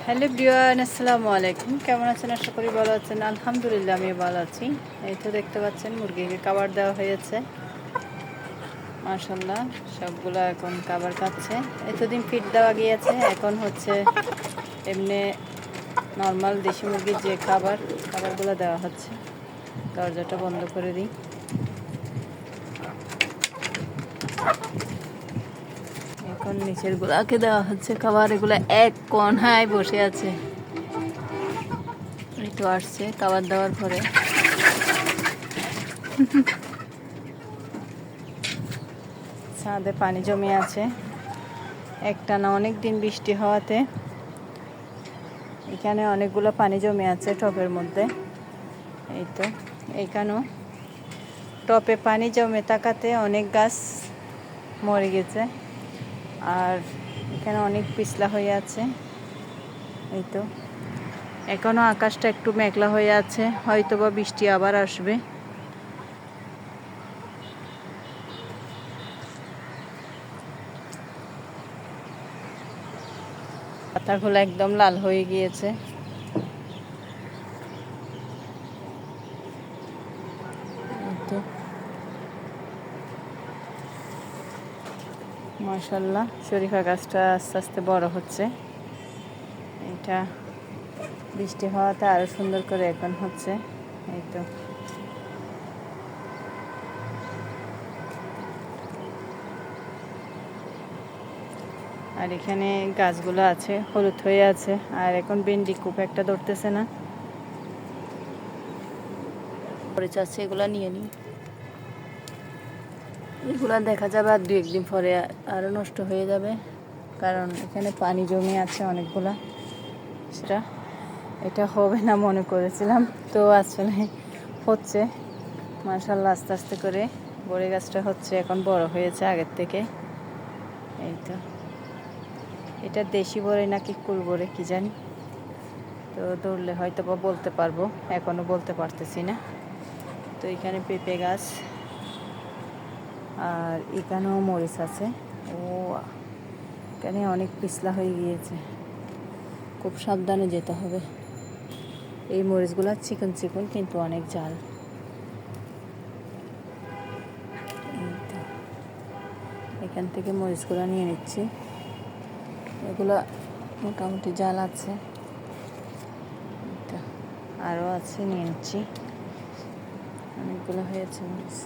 Hello everyone, আসসালামু আলাইকুম। কেমন আছেন? আশা করি ভালো আছেন। আলহামদুলিল্লাহ আমি ভালো আছি। এই তো দেখতে পাচ্ছেন মুরগিকে খাবার দেওয়া হয়েছে। মাশাআল্লাহ সবগুলো এখন খাবার খাচ্ছে। এতদিন ফিড দেওয়া গিয়েছে, এখন হচ্ছে এমনি নর্মাল দেশি মুরগির যে খাবারগুলো দেওয়া হচ্ছে। দরজাটা বন্ধ করে দিই। এখন নিচের গুলাকে দেওয়া হচ্ছে খাবার। এগুলো এক কোণায় বসে আছে। একটু আসছে খাবার দেওয়ার পরে। ছাদে পানি জমে আছে একটানা অনেক দিন বৃষ্টি হওয়াতে। এখানে অনেকগুলো পানি জমে আছে টবের মধ্যে। এই তো এইখানেও টবে পানি জমে থাকাতে অনেক গাছ মরে গেছে, আর এখানে অনেক পিছলা হয়ে আছে। এই তো এখনও আকাশটা একটু মেঘলা হয়ে আছে, হয়তো বা বৃষ্টি আবার আসবে। পাতাগুলো একদম লাল হয়ে গিয়েছে। মাশাআল্লাহ শরীফা গাছটা আস্তে আস্তে বড় হচ্ছে। এটা বৃষ্টি হওয়াতে আরো সুন্দর করে এখন হচ্ছে। এই তো আর এখানে গাছগুলো আছে হলুদ হয়ে আছে, আর এখন ভেন্ডি খুব একটা ধরতেছে না। পরে চাচ্ছে এগুলা নিয়ে নিই। এগুলা দেখা যাবে আর 2-1 দিন পরে আরো নষ্ট হয়ে যাবে, কারণ এখানে পানি জমে আছে অনেকগুলা। এটা হবে না মনে করেছিলাম, তো আসলে হচ্ছে। মাশাআল্লাহ আস্তে আস্তে করে বড়ি গাছটা হচ্ছে, এখন বড় হয়েছে আগের থেকে। এই তো এটা দেশি বড়ি নাকি কুল বড়ি কি জানি, তো ধরলে হয়তো বা বলতে পারবো, এখনো বলতে পারতেছি না। তো এখানে পেঁপে গাছ, আর এখানেও মরিচ আছে। ও এখানে অনেক পিছলা হয়ে গিয়েছে, খুব সাবধানে যেতে হবে। এই মরিচগুলো চিকন চিকন কিন্তু অনেক ঝাল। এখান থেকে মরিচগুলো নিয়ে নিচ্ছি, এগুলো মোটামুটি ঝাল আছে। আরও আছে, নিয়ে নিচ্ছি। অনেকগুলো হয়েছে মরিচ।